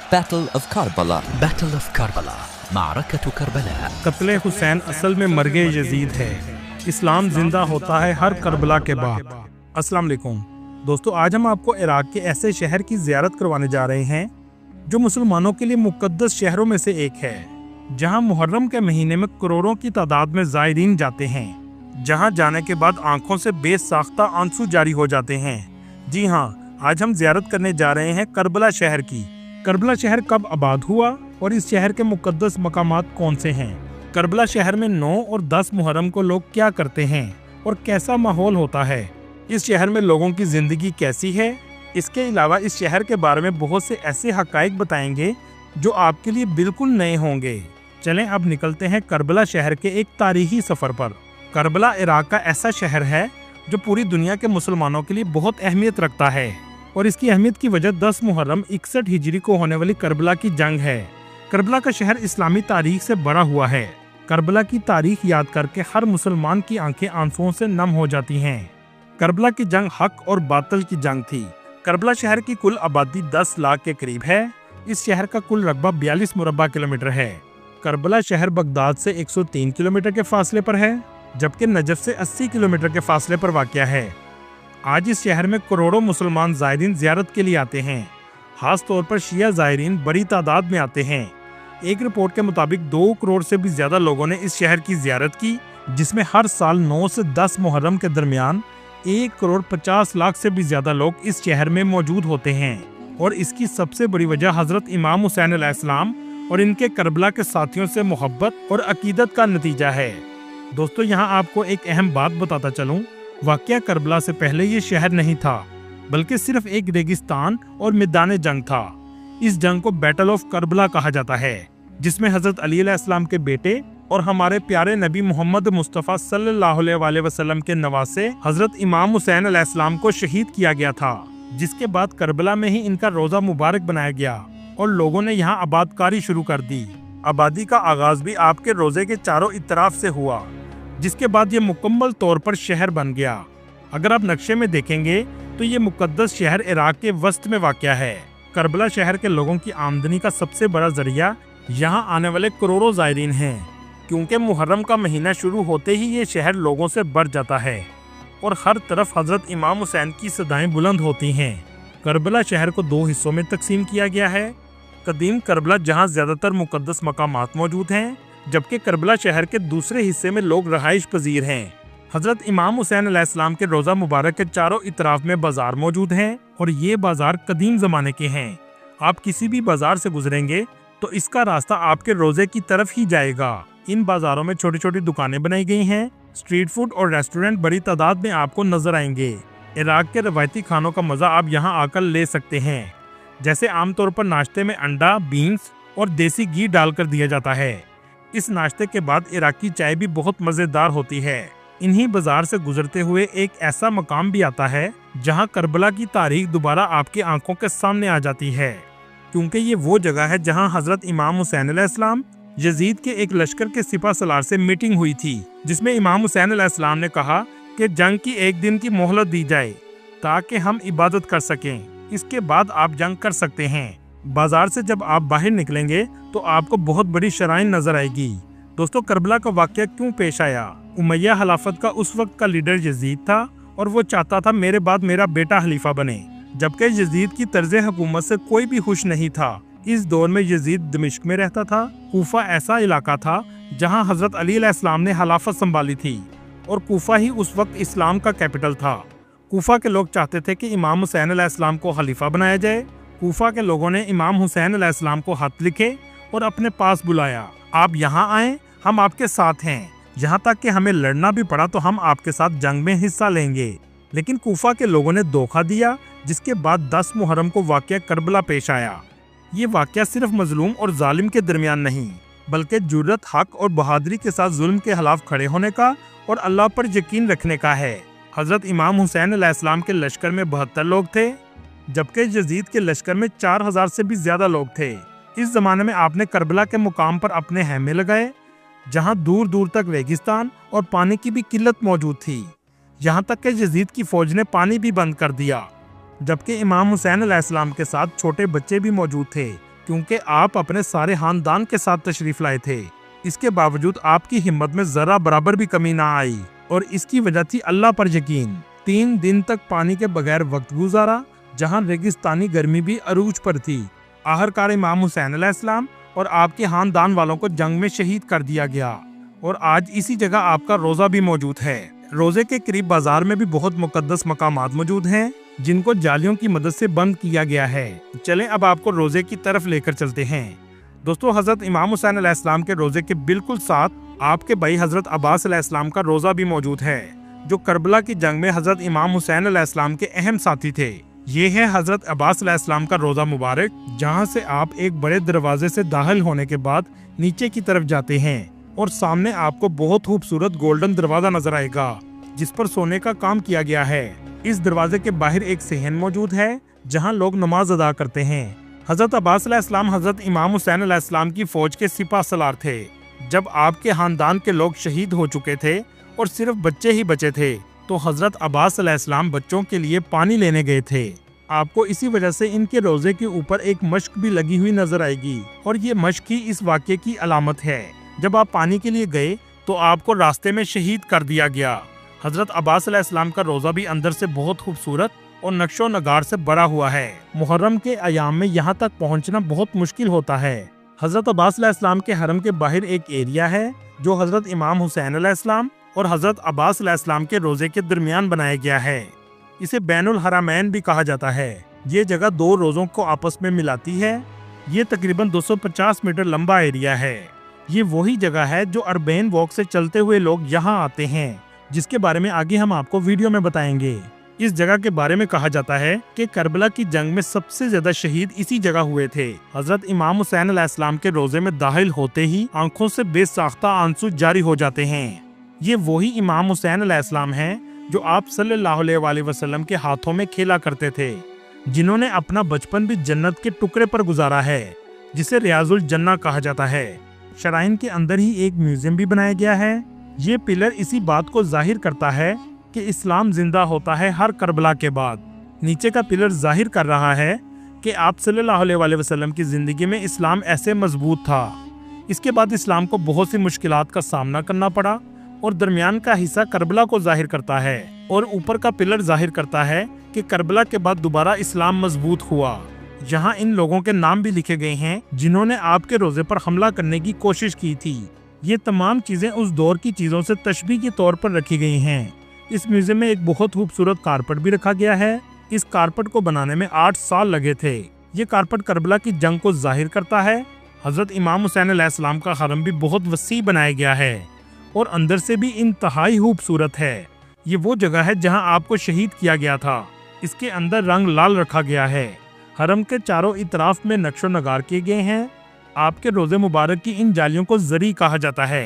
Battle of Karbala. Battle of Karbala. معركة Karbala. قتل حسین اصل میں مرگ یزید ہے. اسلام زندہ ہوتا ہے ہر کربلا کے بعد. السلام علیکم دوستو، آج ہم آپ کو عراق کے ایسے شہر کی زیارت کروانے جا رہے ہیں جو مسلمانوں کے لیے مقدس شہروں میں سے ایک ہے، جہاں محرم کے مہینے میں کروڑوں کی تعداد میں زائرین جاتے ہیں، جہاں جانے کے بعد آنکھوں سے بے ساختہ آنسو جاری ہو جاتے ہیں. جی ہاں، آج ہم زیارت کرنے جا رہے ہیں کربلا شہر کی. کربلا شہر کب آباد ہوا اور اس شہر کے مقدس مقامات کون سے ہیں؟ کربلا شہر میں 9 اور 10 محرم کو لوگ کیا کرتے ہیں اور کیسا ماحول ہوتا ہے؟ اس شہر میں لوگوں کی زندگی کیسی ہے؟ اس کے علاوہ اس شہر کے بارے میں بہت سے ایسے حقائق بتائیں گے جو آپ کے لیے بالکل نئے ہوں گے. چلیں اب نکلتے ہیں کربلا شہر کے ایک تاریخی سفر پر. کربلا عراق کا ایسا شہر ہے جو پوری دنیا کے مسلمانوں کے لیے بہت اہمیت رکھتا ہے، اور اس کی اہمیت کی وجہ 10 محرم 61 ہجری کو ہونے والی کربلا کی جنگ ہے. کربلا کا شہر اسلامی تاریخ سے بڑا ہوا ہے. کربلا کی تاریخ یاد کر کے ہر مسلمان کی آنکھیں آنسوؤں سے نم ہو جاتی ہیں. کربلا کی جنگ حق اور باطل کی جنگ تھی. کربلا شہر کی کل آبادی 10 لاکھ کے قریب ہے. اس شہر کا کل رقبہ 42 مربع کلومیٹر ہے. کربلا شہر بغداد سے 103 کلومیٹر کے فاصلے پر ہے، جبکہ نجف سے 80 کلومیٹر کے فاصلے پر واقع ہے. آج اس شہر میں کروڑوں مسلمان زائرین زیارت کے لیے آتے ہیں. خاص طور پر شیعہ زائرین بڑی تعداد میں آتے ہیں. ایک رپورٹ کے مطابق 2 کروڑ سے بھی زیادہ لوگوں نے اس شہر کی زیارت کی، جس میں ہر سال 9 سے 10 محرم کے درمیان 1 کروڑ 50 لاکھ سے بھی زیادہ لوگ اس شہر میں موجود ہوتے ہیں. اور اس کی سب سے بڑی وجہ حضرت امام حسین علیہ السلام اور ان کے کربلا کے ساتھیوں سے محبت اور عقیدت کا نتیجہ ہے. دوستو، یہاں آپ کو ایک اہم بات بتاتا چلوں. واقعہ کربلا سے پہلے یہ شہر نہیں تھا، بلکہ صرف ایک ریگستان اور میدان جنگ تھا. اس جنگ کو بیٹل آف کربلا کہا جاتا ہے، جس میں حضرت علی علیہ السلام کے بیٹے اور ہمارے پیارے نبی محمد مصطفیٰ صلی اللہ علیہ وسلم کے نواسے حضرت امام حسین علیہ السلام کو شہید کیا گیا تھا، جس کے بعد کربلا میں ہی ان کا روزہ مبارک بنایا گیا اور لوگوں نے یہاں آباد کاری شروع کر دی. آبادی کا آغاز بھی آپ کے روزے کے چاروں اطراف سے ہوا، جس کے بعد یہ مکمل طور پر شہر بن گیا. اگر آپ نقشے میں دیکھیں گے تو یہ مقدس شہر عراق کے وسط میں واقع ہے. کربلا شہر کے لوگوں کی آمدنی کا سب سے بڑا ذریعہ یہاں آنے والے کروڑوں زائرین ہیں، کیونکہ محرم کا مہینہ شروع ہوتے ہی یہ شہر لوگوں سے بھر جاتا ہے اور ہر طرف حضرت امام حسین کی صدائیں بلند ہوتی ہیں. کربلا شہر کو 2 حصوں میں تقسیم کیا گیا ہے. قدیم کربلا، جہاں زیادہ تر مقدس مقامات موجود ہیں، جبکہ کربلا شہر کے دوسرے حصے میں لوگ رہائش پذیر ہیں. حضرت امام حسین علیہ السلام کے روزہ مبارک کے چاروں اطراف میں بازار موجود ہیں، اور یہ بازار قدیم زمانے کے ہیں. آپ کسی بھی بازار سے گزریں گے تو اس کا راستہ آپ کے روزے کی طرف ہی جائے گا. ان بازاروں میں چھوٹی چھوٹی دکانیں بنائی گئی ہیں. اسٹریٹ فوڈ اور ریسٹورنٹ بڑی تعداد میں آپ کو نظر آئیں گے. عراق کے روایتی کھانوں کا مزہ آپ یہاں آ کر لے سکتے ہیں، جیسے عام طور پر ناشتے میں انڈا، بینز اور دیسی گھی ڈال کر دیا جاتا ہے. اس ناشتے کے بعد عراقی چائے بھی بہت مزیدار ہوتی ہے. انہی بازار سے گزرتے ہوئے ایک ایسا مقام بھی آتا ہے جہاں کربلا کی تاریخ دوبارہ آپ کی آنکھوں کے سامنے آ جاتی ہے، کیونکہ یہ وہ جگہ ہے جہاں حضرت امام حسین علیہ السلام یزید کے ایک لشکر کے سپہ سالار سے میٹنگ ہوئی تھی، جس میں امام حسین علیہ السلام نے کہا کہ جنگ کی 1 دن کی مہلت دی جائے تاکہ ہم عبادت کر سکیں، اس کے بعد آپ جنگ کر سکتے ہیں. بازار سے جب آپ باہر نکلیں گے تو آپ کو بہت بڑی شرائن نظر آئے گی. دوستو، کربلا کا واقعہ کیوں پیش آیا؟ امیہ خلافت کا اس وقت کا لیڈر یزید تھا، اور وہ چاہتا تھا میرے بعد میرا بیٹا خلیفہ بنے، جبکہ یزید کی طرز حکومت سے کوئی بھی خوش نہیں تھا. اس دور میں یزید دمشق میں رہتا تھا. کوفہ ایسا علاقہ تھا جہاں حضرت علی علیہ السلام نے خلافت سنبھالی تھی، اور کوفہ ہی اس وقت اسلام کا کیپٹل تھا. کوفہ کے لوگ چاہتے تھے کہ امام حسین علیہ السلام کو خلیفہ بنایا جائے. کوفہ کے لوگوں نے امام حسین علیہ السلام کو خط لکھے اور اپنے پاس بلایا. آپ یہاں آئیں، ہم آپ کے ساتھ ہیں، یہاں تک کہ ہمیں لڑنا بھی پڑا تو ہم آپ کے ساتھ جنگ میں حصہ لیں گے. لیکن کوفہ کے لوگوں نے دھوکہ دیا، جس کے بعد 10 محرم کو واقعہ کربلا پیش آیا. یہ واقعہ صرف مظلوم اور ظالم کے درمیان نہیں، بلکہ جرأت، حق اور بہادری کے ساتھ ظلم کے خلاف کھڑے ہونے کا اور اللہ پر یقین رکھنے کا ہے. حضرت امام حسین علیہ السلام کے لشکر میں 72 لوگ تھے، جبکہ یزید کے لشکر میں 4000 سے بھی زیادہ لوگ تھے. اس زمانے میں آپ نے کربلا کے مقام پر اپنے خیمے لگائے، جہاں دور دور تک ریگستان اور پانی کی بھی قلت موجود تھی، یہاں تک کہ یزید کی فوج نے پانی بھی بند کر دیا. جبکہ امام حسین علیہ السلام کے ساتھ چھوٹے بچے بھی موجود تھے क्योंकि आप अपने सारे खानदान के साथ तशरीफ लाए थे। इसके बावजूद आपकी हिम्मत में जरा बराबर भी कमी ना आई और इसकी वजह थी अल्लाह पर यकीन। 3 दिन तक पानी के बगैर वक्त गुजारा, जहां रेगिस्तानी गर्मी भी अरूज पर थी। आखिरकार इमाम हुसैन अलैहिस्सलाम और आपके खानदान वालों को जंग में शहीद कर दिया गया और आज इसी जगह आपका रोजा भी मौजूद है। रोजे के करीब बाजार में भी बहुत मुकद्दस मकामात मौजूद हैं, जिनको जालियों की मदद से बंद किया गया है। चलें अब आपको रोजे की तरफ लेकर चलते हैं। दोस्तों, हजरत इमाम हुसैन अलैहिस्सलाम के रोजे के बिल्कुल साथ आपके भाई हजरत अब्बास अलैहिस्सलाम का रोजा भी मौजूद है, जो करबला की जंग में हजरत इमाम हुसैन अलैहिस्सलाम के अहम साथी थे। ये है हजरत अब्बास अलैहिस्सलाम का रोजा मुबारक, जहां से आप एक बड़े दरवाजे से दाखिल होने के बाद नीचे की तरफ जाते हैं और सामने आपको बहुत खूबसूरत गोल्डन दरवाजा नजर आएगा, जिस पर सोने का काम किया गया है। इस दरवाजे के बाहर एक सहन मौजूद है, जहां लोग नमाज अदा करते हैं। हजरत अब्बास अलैहिस्सलाम हजरत इमाम हुसैन अलैहिस्सलाम की फौज के सिपा सलार थे। जब आपके खानदान के लोग शहीद हो चुके थे और सिर्फ बच्चे ही बचे थे, तो हजरत अब्बास अलैहिस्सलाम बच्चों के लिए पानी लेने गए थे। आपको इसी वजह से इनके रोजे के ऊपर एक मश्क भी लगी हुई नजर आएगी और ये मश्क ही इस वाक़े की अलामत है। जब आप पानी के लिए गए तो आपको रास्ते में शहीद कर दिया गया। हजरत अब्बास अलैहिस्सलाम का रोजा भी अंदर से बहुत खूबसूरत और नक्शो नगार से भरा हुआ है। मुहर्रम के अयाम में यहाँ तक पहुँचना बहुत मुश्किल होता है। हजरत अब्बास अलैहिस्सलाम के हरम के बाहर एक एरिया है, जो हजरत इमाम हुसैन अलैहिस्सलाम और हजरत अब्बास अलैहिस्सलाम के रोजे के दरमियान बनाया गया है। इसे बैनुल हरमैन भी कहा जाता है। ये जगह 2 रोजों को आपस में मिलाती है। ये तकरीबन 250 मीटर लंबा एरिया है। ये वही जगह है जो अरबैन वॉक से चलते हुए लोग यहाँ आते हैं, जिसके बारे में आगे हम आपको वीडियो में बताएंगे। इस जगह के बारे में कहा जाता है कि करबला की जंग में सबसे ज्यादा शहीद इसी जगह हुए थे। हजरत इमाम हुसैन अलैहिस्सलाम के रोजे में दाखिल होते ही आंखों से बेसाख्ता आंसू जारी हो जाते हैं। ये वही इमाम हुसैन अलैहिस्सलाम हैं जो आप सल्लल्लाहु अलैहि वसल्लम के हाथों में खेला करते थे, जिन्होंने अपना बचपन भी जन्नत के टुकड़े पर गुजारा है, जिसे रियाजुल जन्ना कहा जाता है। शराइन के अंदर ही एक म्यूजियम भी बनाया गया है। ये पिलर इसी बात को जाहिर करता है कि इस्लाम जिंदा होता है हर करबला के बाद। नीचे का पिलर जाहिर कर रहा है कि आप सल्लल्लाहु अलैहि वसल्लम की जिंदगी में इस्लाम ऐसे मजबूत था। इसके बाद इस्लाम को बहुत सी मुश्किलात का सामना करना पड़ा और दरमियान का हिस्सा करबला को जाहिर करता है और ऊपर का पिलर जाहिर करता है कि करबला के बाद दोबारा इस्लाम मजबूत हुआ। यहाँ इन लोगों के नाम भी लिखे गए हैं जिन्होंने आपके रोजे पर हमला करने की कोशिश की थी। ये तमाम चीजें उस दौर की चीजों से तशबीह के तौर पर रखी गई हैं। इस म्यूजियम में एक बहुत खूबसूरत कारपेट भी रखा गया है। इस कारपेट को बनाने में 8 साल लगे थे। ये कारपेट करबला की जंग को जाहिर करता है। हजरत इमाम हुसैन अलैहिस्सलाम का हरम भी बहुत वसी बनाया गया है और अंदर से भी इंतहाई खूबसूरत है। ये वो जगह है जहां आपको शहीद किया गया था। इसके अंदर रंग लाल रखा गया है। हरम के चारों इतराफ में नक्शो नगार किए गए हैं। आपके रोजे मुबारक की इन जालियों को जरी कहा जाता है।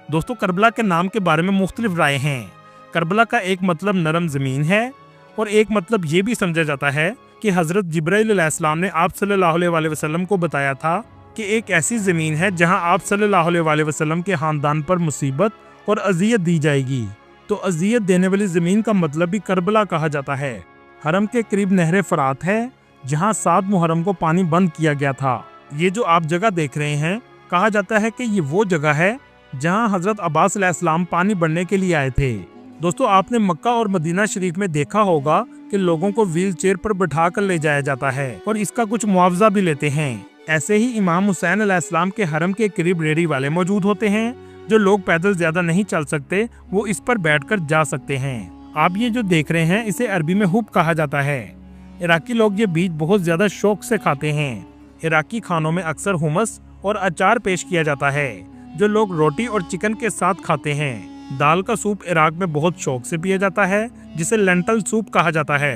दोस्तों, करबला के नाम के बारे में मुख्तलिफ राय हैं। करबला का एक मतलब नरम जमीन है और एक मतलब ये भी समझा जाता है कि हजरत जिब्राइल अलैहिस्सलाम ने आप सल्लल्लाहु अलैहि वसल्लम को बताया था कि एक ऐसी जमीन है जहां आप सल्लल्लाहु अलैहि वसल्लम के खानदान पर मुसीबत और अजियत दी जाएगी। तो अजियत देने वाली जमीन का मतलब भी करबला कहा जाता है। हरम के करीब नहर फरात है, जहां 7 मुहर्रम को पानी बंद किया गया था। ये जो आप जगह देख रहे हैं, कहा जाता है कि ये वो जगह है जहां हजरत अब्बास अलैहिस्सलाम पानी भरने के लिए आए थे। दोस्तों, आपने मक्का और मदीना शरीफ में देखा होगा कि लोगों को व्हील चेयर पर बैठा कर ले जाया जाता है और इसका कुछ मुआवजा भी लेते हैं। ऐसे ही इमाम हुसैन अलैहिस्सलाम के हरम के करीब रेडी वाले मौजूद होते हैं। जो लोग पैदल ज्यादा नहीं चल सकते, वो इस पर बैठकर जा सकते हैं। आप ये जो देख रहे हैं, इसे अरबी में हुब कहा जाता है। इराकी लोग ये बीज बहुत ज्यादा शौक से खाते हैं। इराकी खानों में अक्सर हुमस और अचार पेश किया जाता है, जो लोग रोटी और चिकन के साथ खाते हैं। दाल का सूप इराक में बहुत शौक से पिया जाता है, जिसे लेंटल सूप कहा जाता है।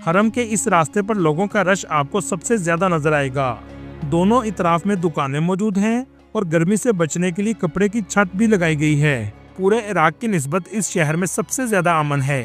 हरम के इस रास्ते पर लोगों का रश आपको सबसे ज्यादा नजर आएगा। दोनों इतराफ में दुकानें मौजूद हैं और गर्मी से बचने के लिए कपड़े की छत भी लगाई गई है। पूरे इराक की निस्बत इस शहर में सबसे ज्यादा अमन है।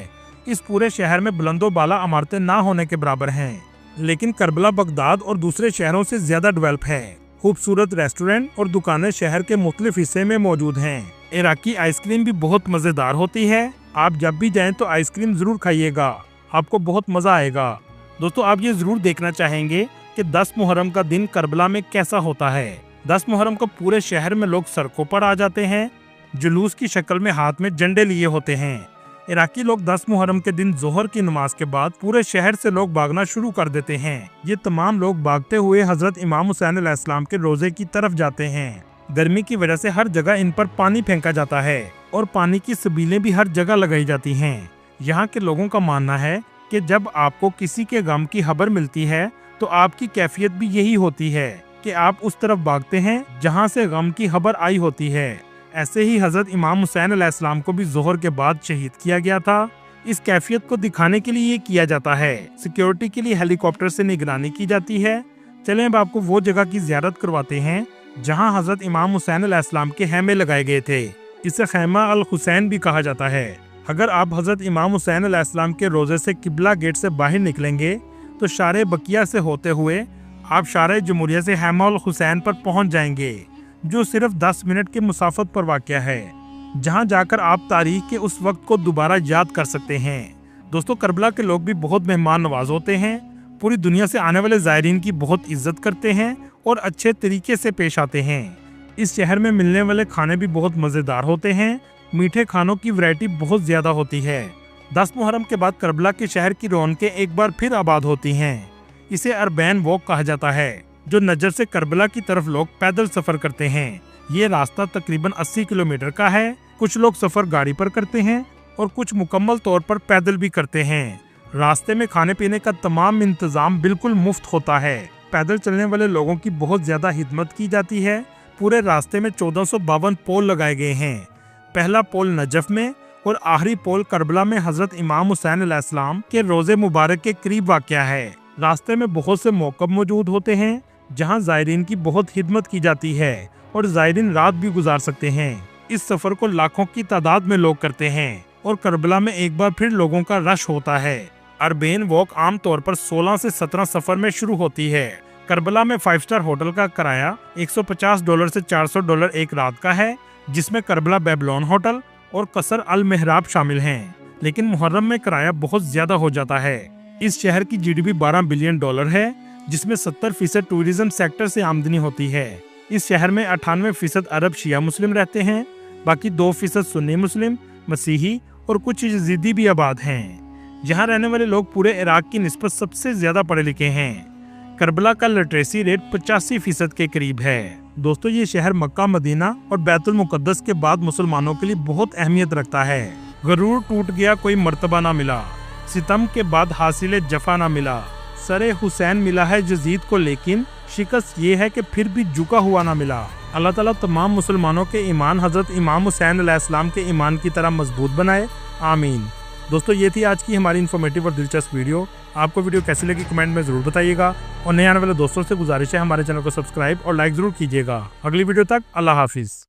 इस पूरे शहर में बुलंदो बाला इमारतें ना होने के बराबर हैं, लेकिन करबला बगदाद और दूसरे शहरों से ज्यादा डेवलप है। खूबसूरत रेस्टोरेंट और दुकानें शहर के मुख्तलिफ हिस्से में मौजूद हैं। इराकी आइसक्रीम भी बहुत मजेदार होती है। आप जब भी जाएं तो आइसक्रीम जरूर खाइएगा, आपको बहुत मजा आएगा। दोस्तों, आप ये जरूर देखना चाहेंगे कि 10 मुहर्रम का दिन करबला में कैसा होता है। 10 मुहर्रम को पूरे शहर में लोग सड़कों पर आ जाते हैं, जुलूस की शक्ल में हाथ में झंडे लिए होते हैं। इराकी लोग 10 मुहर्रम के दिन जोहर की नमाज के बाद पूरे शहर से लोग भागना शुरू कर देते हैं। ये तमाम लोग भागते हुए हजरत इमाम हुसैन अलैहिस्सलाम के रोजे की तरफ जाते हैं। गर्मी की वजह से हर जगह इन पर पानी फेंका जाता है और पानी की सबीलें भी हर जगह लगाई जाती हैं। यहाँ के लोगों का मानना है कि जब आपको किसी के गम की खबर मिलती है तो आपकी कैफियत भी यही होती है कि आप उस तरफ भागते हैं जहाँ से गम की खबर आई होती है। ऐसे ही हजरत इमाम हुसैन अलैहिस्सलाम को भी जोहर के बाद शहीद किया गया था। इस कैफियत को दिखाने के लिए ये किया जाता है। सिक्योरिटी के लिए हेलीकॉप्टर से निगरानी की जाती है। चलें अब आपको वो जगह की ज़ियारत करवाते हैं जहां हजरत इमाम हुसैन अलैहिस्सलाम के खैमे लगाए गए थे। इसे खैमा अल हुसैन भी कहा जाता है। अगर आप हजरत इमाम हुसैन अलैहिस्सलाम के रोजे से किबला गेट से बाहर निकलेंगे तो शारे बकिया से होते हुए आप शारे जमहूरिया से खैमा अल हुसैन पर पहुंच जाएंगे, जो सिर्फ 10 मिनट के मुसाफत पर वाक़या है, जहां जाकर आप तारीख के उस वक्त को दोबारा याद कर सकते हैं। दोस्तों, करबला के लोग भी बहुत मेहमान नवाज होते हैं, पूरी दुनिया से आने वाले ज़ायरीन की बहुत इज्जत करते हैं और अच्छे तरीके से पेश आते हैं। इस शहर में मिलने वाले खाने भी बहुत मज़ेदार होते हैं। मीठे खानों की वैरायटी बहुत ज़्यादा होती है। 10 मुहर्रम के बाद करबला के शहर की रौनकें एक बार फिर आबाद होती हैं। इसे अरबैन वॉक कहा जाता है, जो नजर से करबला की तरफ लोग पैदल सफर करते हैं। ये रास्ता तकरीबन 80 किलोमीटर का है। कुछ लोग सफर गाड़ी पर करते हैं और कुछ मुकम्मल तौर पर पैदल भी करते हैं। रास्ते में खाने पीने का तमाम इंतजाम बिल्कुल मुफ्त होता है। पैदल चलने वाले लोगों की बहुत ज्यादा हिदमत की जाती है। पूरे रास्ते में 1452 पोल लगाए गए हैं। पहला पोल नजफ में और आखिरी पोल करबला में हजरत इमाम हुसैन अलैहिस्सलाम के रोजे मुबारक के करीब वाक़या है। रास्ते में बहुत से मौक़िफ़ मौजूद होते हैं जहां ज़ायरीन की बहुत खिदमत की जाती है और ज़ायरीन रात भी गुजार सकते हैं। इस सफ़र को लाखों की तादाद में लोग करते हैं और करबला में एक बार फिर लोगों का रश होता है। अरबैन वॉक आम तौर पर 16 से 17 सफ़र में शुरू होती है। करबला में 5 स्टार होटल का किराया $150 से $400 एक रात का है, जिसमें करबला बेबलोन होटल और कसर अल मेहराब शामिल हैं। लेकिन मुहर्रम में किराया बहुत ज़्यादा हो जाता है। इस शहर की GDP $12 बिलियन है, जिसमें 70% टूरिज्म सेक्टर से आमदनी होती है। इस शहर में 98% अरब शिया मुस्लिम रहते हैं, बाकी 2% सुन्नी मुस्लिम, मसीही और कुछ यजीदी भी आबाद हैं। यहाँ रहने वाले लोग पूरे इराक की निस्बत सबसे ज़्यादा पढ़े लिखे हैं। करबला का लिटरेसी रेट 85% के करीब है। दोस्तों, ये शहर मक्का, मदीना और बैतुल मुकद्दस के बाद मुसलमानों के लिए बहुत अहमियत रखता है। गरूर टूट गया कोई मर्तबा ना मिला, सितम के बाद हासिल जफा ना मिला, सरे हुसैन मिला है यजीद को, लेकिन शिकस्त ये है कि फिर भी झुका हुआ ना मिला। अल्लाह ताला तमाम मुसलमानों के ईमान हजरत इमाम हुसैन अलैहिस्सलाम के ईमान की तरह मजबूत बनाए, आमीन। दोस्तों, ये थी आज की हमारी इन्फॉर्मेटिव और दिलचस्प वीडियो। आपको वीडियो कैसी लगी कमेंट में ज़रूर बताइएगा और नए आने वाले दोस्तों से गुजारिश है हमारे चैनल को सब्सक्राइब और लाइक ज़रूर कीजिएगा। अगली वीडियो तक अल्लाह हाफिज़।